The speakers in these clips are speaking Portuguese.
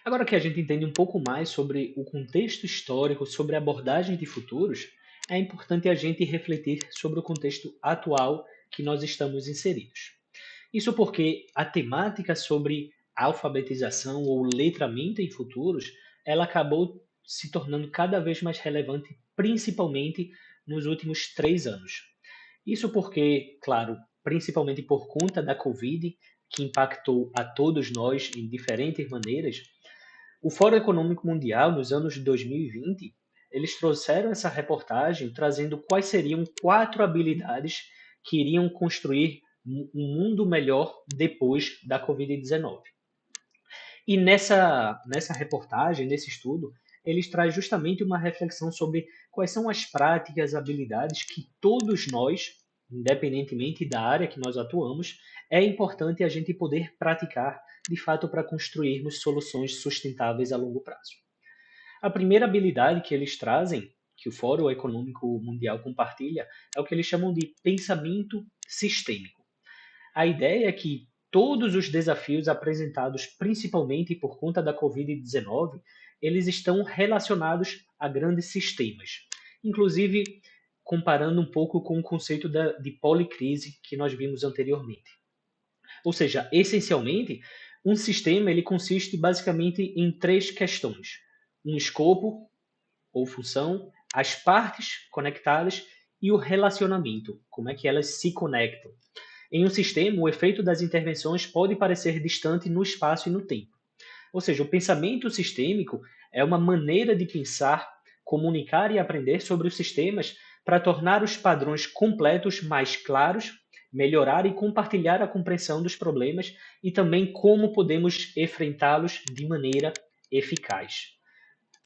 Agora que a gente entende um pouco mais sobre o contexto histórico, sobre a abordagem de futuros, é importante a gente refletir sobre o contexto atual que nós estamos inseridos. Isso porque a temática sobre alfabetização ou letramento em futuros, ela acabou se tornando cada vez mais relevante, principalmente nos últimos 3 anos. Isso porque, claro, principalmente por conta da Covid, que impactou a todos nós em diferentes maneiras, o Fórum Econômico Mundial, nos anos de 2020, eles trouxeram essa reportagem trazendo quais seriam 4 habilidades que iriam construir um mundo melhor depois da Covid-19. E nessa reportagem, nesse estudo, eles trazem justamente uma reflexão sobre quais são as práticas, habilidades que todos nós, independentemente da área que nós atuamos, é importante a gente poder praticar de fato para construirmos soluções sustentáveis a longo prazo. A primeira habilidade que eles trazem, que o Fórum Econômico Mundial compartilha, é o que eles chamam de pensamento sistêmico. A ideia é que todos os desafios apresentados principalmente por conta da Covid-19, eles estão relacionados a grandes sistemas. Inclusive, comparando um pouco com o conceito de policrise que nós vimos anteriormente. Ou seja, essencialmente, um sistema ele consiste basicamente em 3 questões: um escopo ou função, as partes conectadas e o relacionamento, como é que elas se conectam. Em um sistema, o efeito das intervenções pode parecer distante no espaço e no tempo. Ou seja, o pensamento sistêmico é uma maneira de pensar, comunicar e aprender sobre os sistemas para tornar os padrões completos mais claros, melhorar e compartilhar a compreensão dos problemas e também como podemos enfrentá-los de maneira eficaz.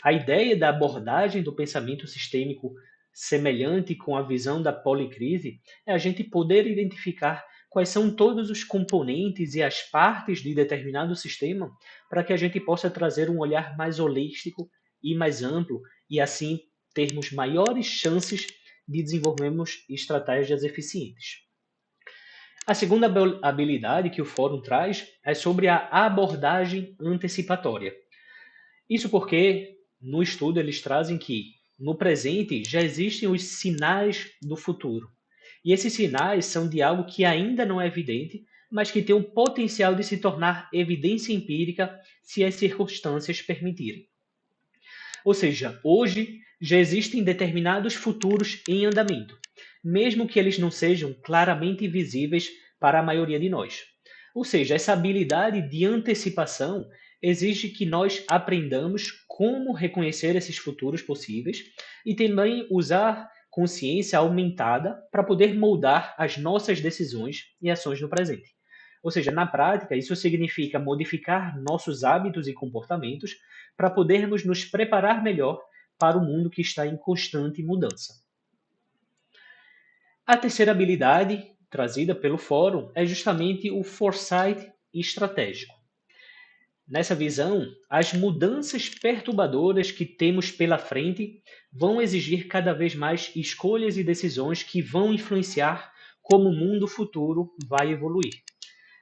A ideia da abordagem do pensamento sistêmico semelhante com a visão da policrise é a gente poder identificar quais são todos os componentes e as partes de determinado sistema para que a gente possa trazer um olhar mais holístico e mais amplo e assim termos maiores chances de desenvolvermos estratégias eficientes. A segunda habilidade que o fórum traz é sobre a abordagem antecipatória. Isso porque no estudo eles trazem que no presente já existem os sinais do futuro. E esses sinais são de algo que ainda não é evidente, mas que tem o potencial de se tornar evidência empírica se as circunstâncias permitirem. Ou seja, hoje já existem determinados futuros em andamento, mesmo que eles não sejam claramente visíveis para a maioria de nós. Ou seja, essa habilidade de antecipação exige que nós aprendamos como reconhecer esses futuros possíveis e também usar consciência aumentada para poder moldar as nossas decisões e ações no presente. Ou seja, na prática, isso significa modificar nossos hábitos e comportamentos para podermos nos preparar melhor para o mundo que está em constante mudança. A terceira habilidade trazida pelo fórum é justamente o foresight estratégico. Nessa visão, as mudanças perturbadoras que temos pela frente vão exigir cada vez mais escolhas e decisões que vão influenciar como o mundo futuro vai evoluir.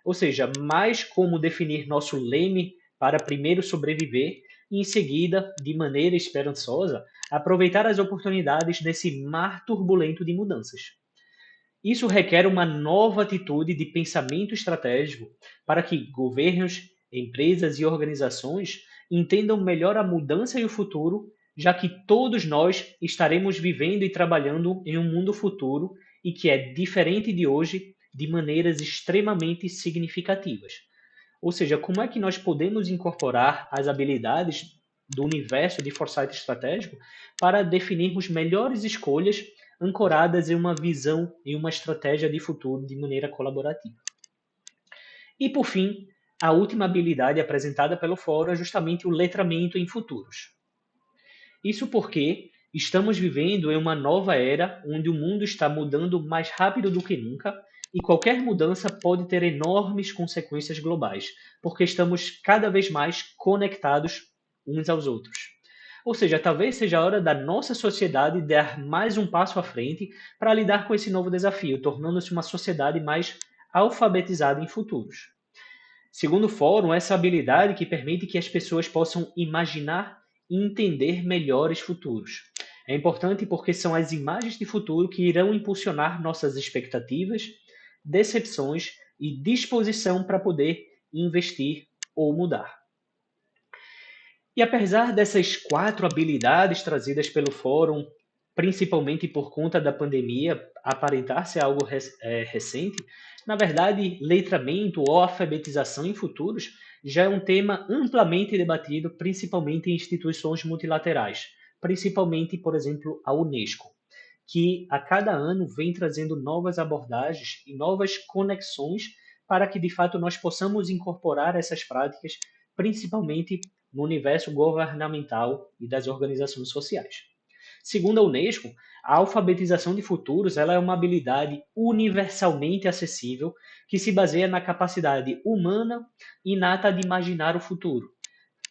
Ou seja, mais como definir nosso leme para primeiro sobreviver e, em seguida, de maneira esperançosa, aproveitar as oportunidades nesse mar turbulento de mudanças. Isso requer uma nova atitude de pensamento estratégico para que governos, empresas e organizações entendam melhor a mudança e o futuro, já que todos nós estaremos vivendo e trabalhando em um mundo futuro e que é diferente de hoje de maneiras extremamente significativas. Ou seja, como é que nós podemos incorporar as habilidades do universo de foresight estratégico para definirmos melhores escolhas ancoradas em uma visão e uma estratégia de futuro de maneira colaborativa. E, por fim, a última habilidade apresentada pelo fórum é justamente o letramento em futuros. Isso porque estamos vivendo em uma nova era onde o mundo está mudando mais rápido do que nunca e qualquer mudança pode ter enormes consequências globais, porque estamos cada vez mais conectados uns aos outros. Ou seja, talvez seja a hora da nossa sociedade dar mais um passo à frente para lidar com esse novo desafio, tornando-se uma sociedade mais alfabetizada em futuros. Segundo o fórum, essa habilidade que permite que as pessoas possam imaginar e entender melhores futuros. É importante porque são as imagens de futuro que irão impulsionar nossas expectativas, decepções e disposição para poder investir ou mudar. E apesar dessas quatro habilidades trazidas pelo fórum, principalmente por conta da pandemia, aparentar ser algo recente, na verdade, letramento ou alfabetização em futuros já é um tema amplamente debatido, principalmente em instituições multilaterais, principalmente, por exemplo, a Unesco, que a cada ano vem trazendo novas abordagens e novas conexões para que de fato nós possamos incorporar essas práticas, principalmente no universo governamental e das organizações sociais. Segundo a Unesco, a alfabetização de futuros ela é uma habilidade universalmente acessível que se baseia na capacidade humana inata de imaginar o futuro,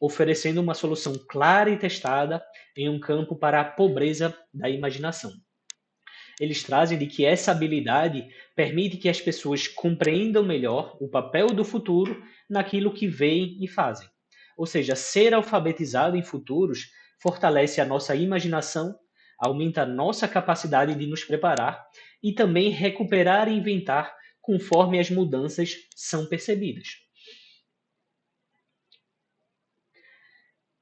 oferecendo uma solução clara e testada em um campo para a pobreza da imaginação. Eles trazem de que essa habilidade permite que as pessoas compreendam melhor o papel do futuro naquilo que veem e fazem. Ou seja, ser alfabetizado em futuros fortalece a nossa imaginação, aumenta a nossa capacidade de nos preparar e também recuperar e inventar conforme as mudanças são percebidas.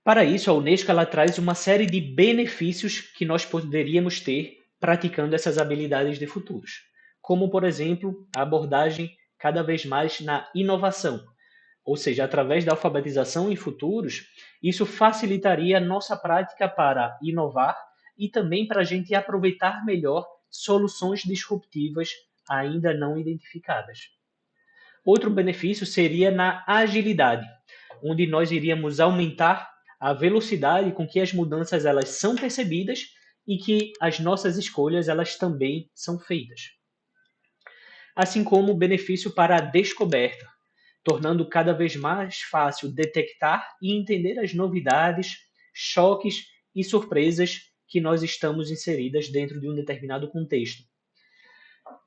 Para isso, a Unesco ela traz uma série de benefícios que nós poderíamos ter praticando essas habilidades de futuros, como, por exemplo, a abordagem cada vez mais na inovação, ou seja, através da alfabetização em futuros, isso facilitaria a nossa prática para inovar e também para a gente aproveitar melhor soluções disruptivas ainda não identificadas. Outro benefício seria na agilidade, onde nós iríamos aumentar a velocidade com que as mudanças elas são percebidas e que as nossas escolhas elas também são feitas. Assim como o benefício para a descoberta, tornando cada vez mais fácil detectar e entender as novidades, choques e surpresas que nós estamos inseridas dentro de um determinado contexto.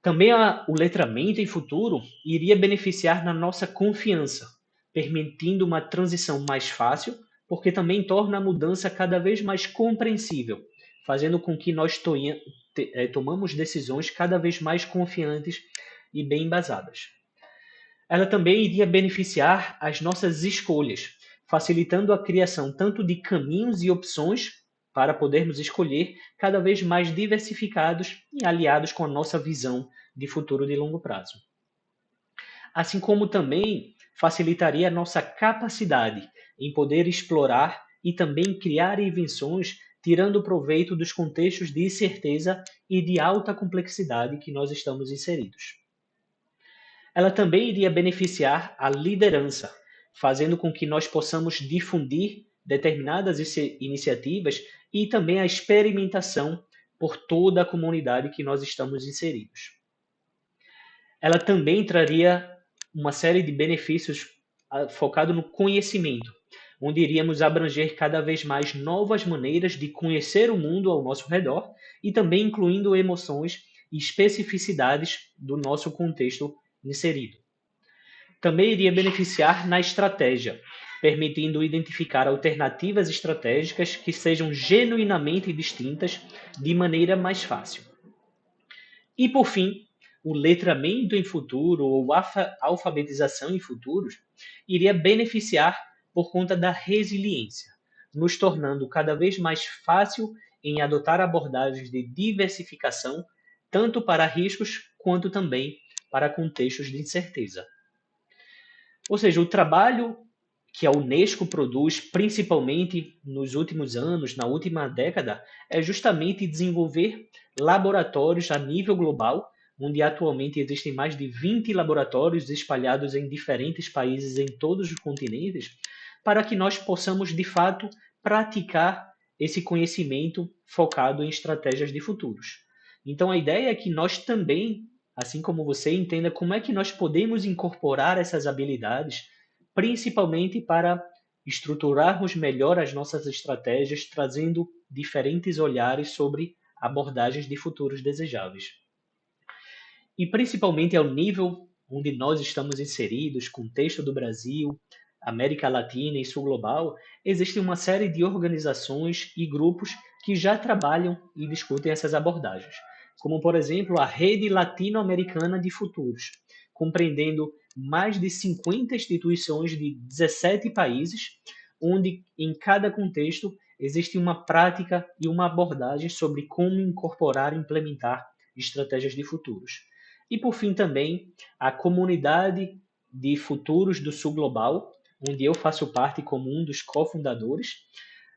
Também o letramento em futuro iria beneficiar na nossa confiança, permitindo uma transição mais fácil, porque também torna a mudança cada vez mais compreensível, fazendo com que nós tomamos decisões cada vez mais confiantes e bem embasadas. Ela também iria beneficiar as nossas escolhas, facilitando a criação tanto de caminhos e opções para podermos escolher cada vez mais diversificados e aliados com a nossa visão de futuro de longo prazo. Assim como também facilitaria a nossa capacidade em poder explorar e também criar invenções tirando proveito dos contextos de incerteza e de alta complexidade que nós estamos inseridos. Ela também iria beneficiar a liderança, fazendo com que nós possamos difundir determinadas iniciativas e também a experimentação por toda a comunidade que nós estamos inseridos. Ela também traria uma série de benefícios focado no conhecimento, onde iríamos abranger cada vez mais novas maneiras de conhecer o mundo ao nosso redor e também incluindo emoções e especificidades do nosso contexto inserido. Também iria beneficiar na estratégia, permitindo identificar alternativas estratégicas que sejam genuinamente distintas de maneira mais fácil. E por fim, o letramento em futuro ou alfabetização em futuros iria beneficiar por conta da resiliência, nos tornando cada vez mais fácil em adotar abordagens de diversificação, tanto para riscos quanto também para contextos de incerteza. Ou seja, o trabalho que a Unesco produz, principalmente nos últimos anos, na última década, é justamente desenvolver laboratórios a nível global, onde atualmente existem mais de 20 laboratórios espalhados em diferentes países em todos os continentes, para que nós possamos, de fato, praticar esse conhecimento focado em estratégias de futuros. Então, a ideia é que nós também, assim como você, entenda como é que nós podemos incorporar essas habilidades, principalmente para estruturarmos melhor as nossas estratégias, trazendo diferentes olhares sobre abordagens de futuros desejáveis. E principalmente ao nível onde nós estamos inseridos, contexto do Brasil, América Latina e Sul Global, existe uma série de organizações e grupos que já trabalham e discutem essas abordagens, como, por exemplo, a Rede Latino-Americana de Futuros, compreendendo mais de 50 instituições de 17 países, onde em cada contexto existe uma prática e uma abordagem sobre como incorporar e implementar estratégias de futuros. E por fim também a Comunidade de Futuros do Sul Global, onde eu faço parte como um dos cofundadores,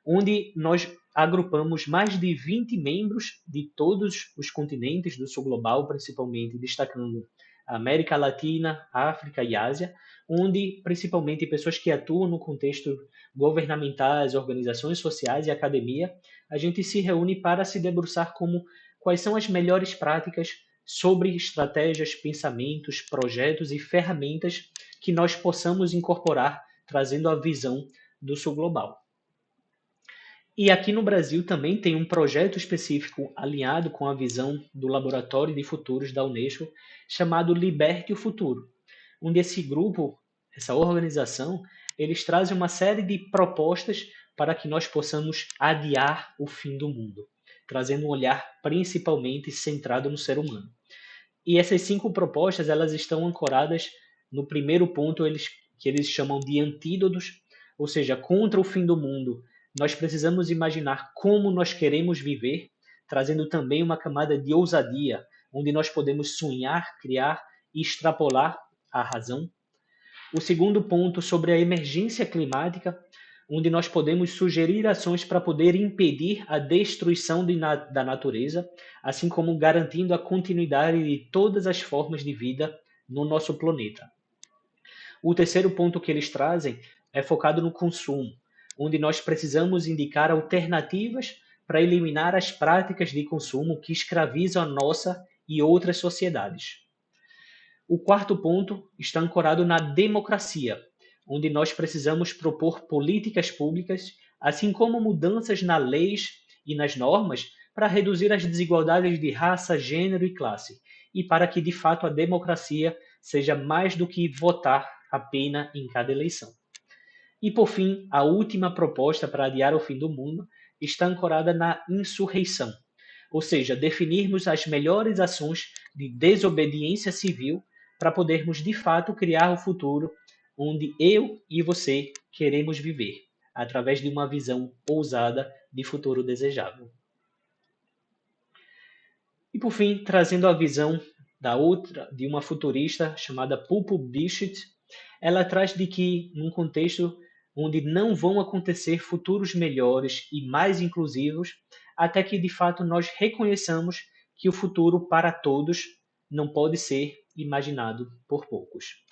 onde nós agrupamos mais de 20 membros de todos os continentes do Sul Global, principalmente destacando a América Latina, África e Ásia, onde principalmente pessoas que atuam no contexto governamentais, organizações sociais e academia, a gente se reúne para se debruçar como quais são as melhores práticas sobre estratégias, pensamentos, projetos e ferramentas que nós possamos incorporar, trazendo a visão do Sul Global. E aqui no Brasil também tem um projeto específico alinhado com a visão do Laboratório de Futuros da Unesco, chamado Liberte o Futuro, onde esse grupo, essa organização, eles trazem uma série de propostas para que nós possamos adiar o fim do mundo, trazendo um olhar principalmente centrado no ser humano. E essas 5 propostas, elas estão ancoradas no primeiro ponto, que eles chamam de antídotos, ou seja, contra o fim do mundo. Nós precisamos imaginar como nós queremos viver, trazendo também uma camada de ousadia, onde nós podemos sonhar, criar e extrapolar a razão. O segundo ponto sobre a emergência climática, onde nós podemos sugerir ações para poder impedir a destruição da natureza, assim como garantindo a continuidade de todas as formas de vida no nosso planeta. O terceiro ponto que eles trazem é focado no consumo, onde nós precisamos indicar alternativas para eliminar as práticas de consumo que escravizam a nossa e outras sociedades. O quarto ponto está ancorado na democracia, onde nós precisamos propor políticas públicas, assim como mudanças nas leis e nas normas para reduzir as desigualdades de raça, gênero e classe, e para que de fato a democracia seja mais do que votar apenas em cada eleição. E por fim, a última proposta para adiar o fim do mundo está ancorada na insurreição, ou seja, definirmos as melhores ações de desobediência civil para podermos de fato criar o futuro onde eu e você queremos viver, através de uma visão ousada de futuro desejável. E por fim, trazendo a visão de uma futurista chamada Pupil Bichit, ela traz de que num contexto onde não vão acontecer futuros melhores e mais inclusivos, até que de fato nós reconheçamos que o futuro para todos não pode ser imaginado por poucos.